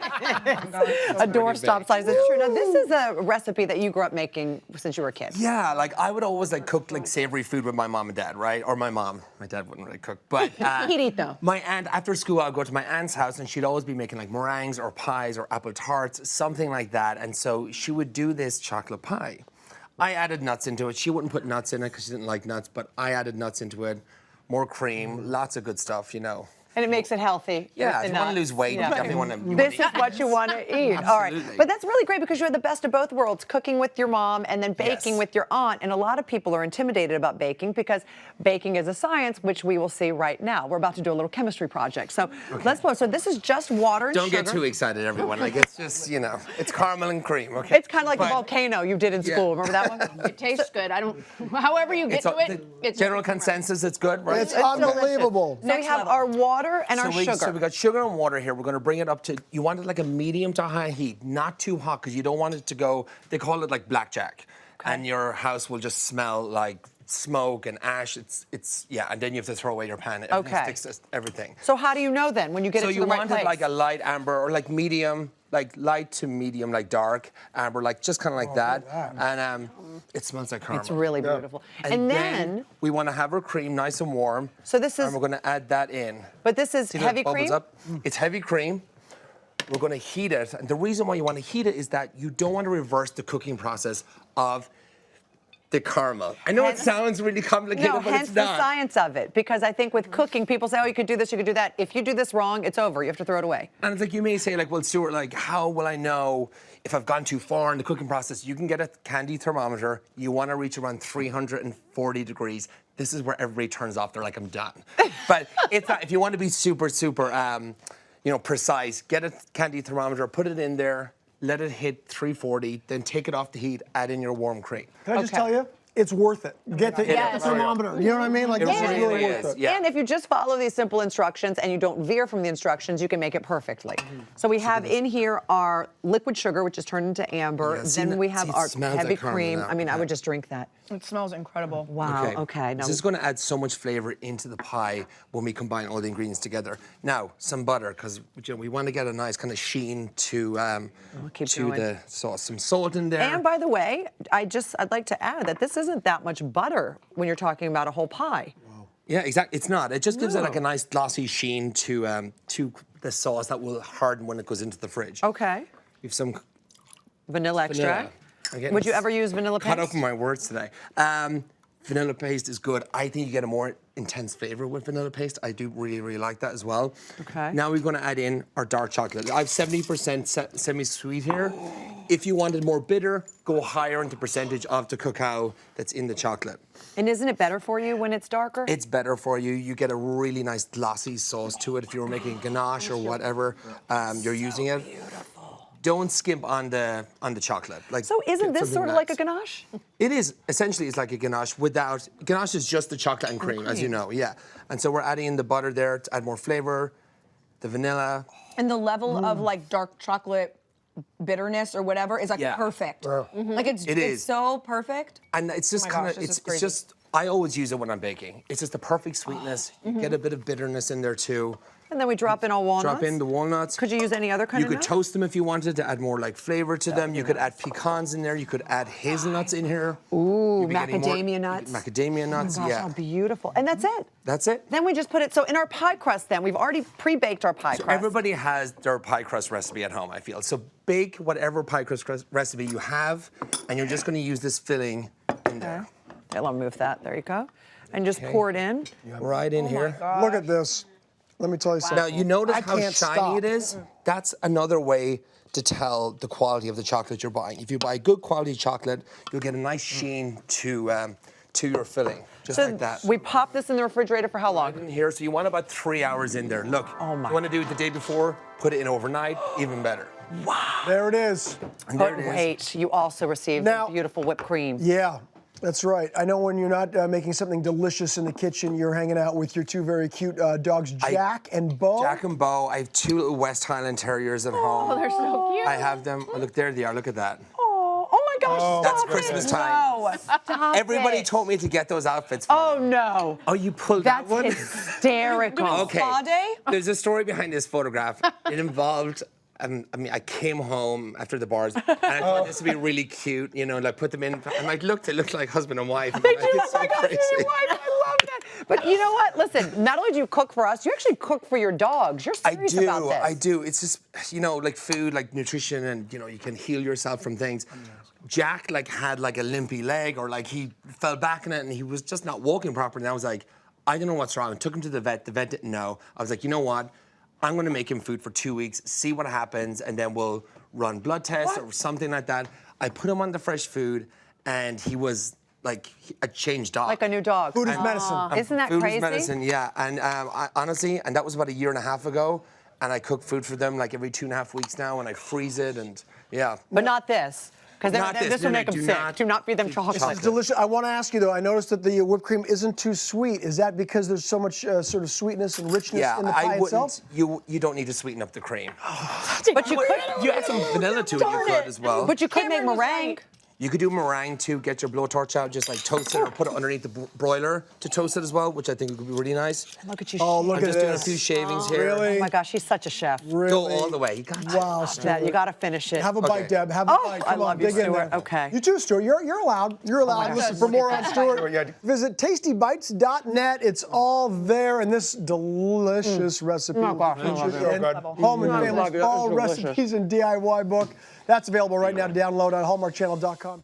A doorstop size. It's true. Now, this is a recipe that you grew up making since you were a kid. Yeah, like I would always like cook like savory food with my mom and dad, right? Or my mom. My dad wouldn't really cook, but He'd eat though. my aunt, after school, I'd go to my aunt's house and she'd always be making like meringues or pies or apple tarts, something like that. And so she would do this chocolate pie. I added nuts into it. She wouldn't put nuts in it because she didn't like nuts, but I added nuts into it. More cream, lots of good stuff, you know. And it makes it healthy. Yeah, if you want to lose weight, you definitely want to. This is what you want to eat. All right. But that's really great because you had the best of both worlds, cooking with your mom and then baking with your aunt. And a lot of people are intimidated about baking because baking is a science, which we will see right now. We're about to do a little chemistry project. So let's go. So this is just water and Don't sugar. get too excited, everyone. Like, it's just, you know, it's caramel and cream, okay? It's kind of like the volcano you did in school. Remember that one? It tastes good. I don't. However you get to it, it's general consensus. It's good, right? It's unbelievable. So we have our water and our sugar. So we got sugar and water here. We're going to bring it up to, you want it like a medium to high heat, not too hot because you don't want it to go, they call it like blackjack. Okay. And your house will just smell like smoke and ash. Yeah, and then you have to throw away your pan. Everything sticks to everything. So how do you know then when you get it to the right place? So you want it like a light amber or like medium, like light to medium, like dark amber, like just kind of like that. And it smells like caramel. It's really beautiful. And then we want to have our cream nice and warm. So this is. And we're going to add that in. But this is See heavy that bubbles cream? Up? It's heavy cream. We're going to heat it. And the reason why you want to heat it is that you don't want to reverse the cooking process of the caramel. I know it sounds really complicated, but hence it's not. the science of it. Because I think with cooking, people say, oh, you could do this, you could do that. If you do this wrong, it's over. You have to throw it away. And it's like you may say, like, well, Stuart, like, how will I know if I've gone too far in the cooking process? You can get a candy thermometer. You want to reach around 340 degrees. This is where everybody turns off. They're like, I'm done. But it's not, if you want to be super, you know, precise, get a candy thermometer, put it in there, let it hit 340, then take it off the heat, add in your warm cream. Can I just tell you? It's worth it. Get the thermometer. You know what I mean? Like, this is really worth it. Yeah. And if you just follow these simple instructions and you don't veer from the instructions, you can make it perfectly. So we have in here our liquid sugar, which is turned into amber. Yeah, then we have our heavy like cream. now. I mean, I would just drink that. It smells incredible. Wow. Okay. Now, This is going to add so much flavor into the pie when we combine all the ingredients together. Now, some butter, because we want to get a nice kind of sheen to the sauce. Some salt in there. and by the way, I'd like to add that this isn't that much butter when you're talking about a whole pie. Yeah, exactly. It's not. It just gives it like a nice glossy sheen to the sauce that will harden when it goes into the fridge. Okay. We have some Vanilla extract. Again, Would you ever use vanilla paste? Cut open my words today. Vanilla paste is good. I think you get a more intense flavor with vanilla paste. I do really, really like that as well. Okay. Now we're going to add in our dark chocolate. I have 70% semi-sweet here. If you wanted more bitter, go higher into percentage of the cacao that's in the chocolate. And isn't it better for you when it's darker? It's better for you. You get a really nice glossy sauce to it. If you were making ganache or whatever you're using it. Don't skimp on the chocolate. Like, so isn't this something sort of like a ganache? It is. Essentially, it's like a ganache without... Ganache is just the chocolate and cream, as you know, yeah. And so we're adding in the butter there to add more flavor, the vanilla. And the level of like dark chocolate bitterness or whatever is like perfect. Like it's so perfect. And it's just kind of... It's just... I always use it when I'm baking. It's just the perfect sweetness. You get a bit of bitterness in there, too. And then we drop in all walnuts? Drop in the walnuts. Could you use any other kind of You could nut? toast them if you wanted to add more like flavor to them. You could add pecans in there. You could add hazelnuts in here. Ooh, macadamia nuts. Macadamia nuts, oh my gosh, how beautiful. And that's it. That's it. Then we just put it, so in our pie crust then, we've already pre-baked our pie crust. Everybody has their pie crust recipe at home, I feel. So bake whatever pie crust recipe you have, and you're just going to use this filling in there. Okay, I'll move that. There you go. And just pour it in. Right in here. Look at this. Let me tell you something. Now, you notice how shiny stop. it is? That's another way to tell the quality of the chocolate you're buying. If you buy good quality chocolate, you'll get a nice sheen to your filling, just like that. We pop this in the refrigerator for how long? In here, so you want about 3 hours in there. Look, you want to do it the day before, put it in overnight, even better. Wow. There it is. And there it is. Wait, you also received Now- beautiful whipped cream. Yeah. That's right. I know when you're not making something delicious in the kitchen, you're hanging out with your two very cute dogs, Jack and Bo. Jack and Bo. I have 2 little West Highland Terriers at home. Oh, they're so cute. I have them. Oh, look, there they are. Look at that. Oh my gosh, stop That's it. Christmas time. No, stop Everybody it. told me to get those outfits for Oh me. no. Oh, you pulled That's that one? hysterical. Okay. Spa day? There's a story behind this photograph. It involved I mean, I came home after the bars, and I thought this would be really cute, you know, like put them in, and like they looked like husband and wife. And They like, do it's look like so husband crazy. and wife. I love that. But you know what? Listen, not only do you cook for us, you actually cook for your dogs. You're serious about this. I do. It's just, you know, like food, like nutrition, and, you know, you can heal yourself from things. Jack, like, had, like, a limpy leg, or, like, he fell back in it, and he was just not walking properly. And I was like, I don't know what's wrong. I took him to the vet. The vet didn't know. I was like, you know what? I'm going to make him food for 2 weeks, see what happens, and then we'll run blood tests or something like that. I put him on the fresh food, and he was like a changed dog. Like a new dog. Food is medicine. Isn't that Food crazy? is medicine, yeah. And I, honestly, and that was about 1.5 years ago, and I cook food for them like every 2.5 weeks now, and I freeze it, and yeah. But not this. Because Not this. this will No, make them do sick. not Do not feed them chocolate. This is delicious. I want to ask you though. I noticed that the whipped cream isn't too sweet. Is that because there's so much sort of sweetness and richness in the pie I itself? wouldn't. You don't need to sweeten up the cream. But you could. You add some vanilla to it, you could as well. But you could make Cameron was meringue. right. You could do meringue too. Get your blowtorch out, just like toast it, or put it underneath the broiler to toast it as well, which I think would be really nice. Look at you. Oh, shake. look I'm at just doing a this. few shavings here. Really? Oh my gosh, he's such a chef. Really? Go all the way. You got Wow, That, Stuart. you got to finish it. Have a bite, Okay. Deb. Have a Oh, bite. I Come on, love you, dig in Stuart. there. Okay. You too, Stuart. You're allowed. You're allowed. my Listen, gosh. for more on Stuart, Yeah. visit tastybites.net. It's all there in this delicious recipe. Oh, gosh, I love Featured it. in good. Home and I Family's love it. That is All delicious. Recipes and DIY book. That's available right now to download on hallmarkchannel.com.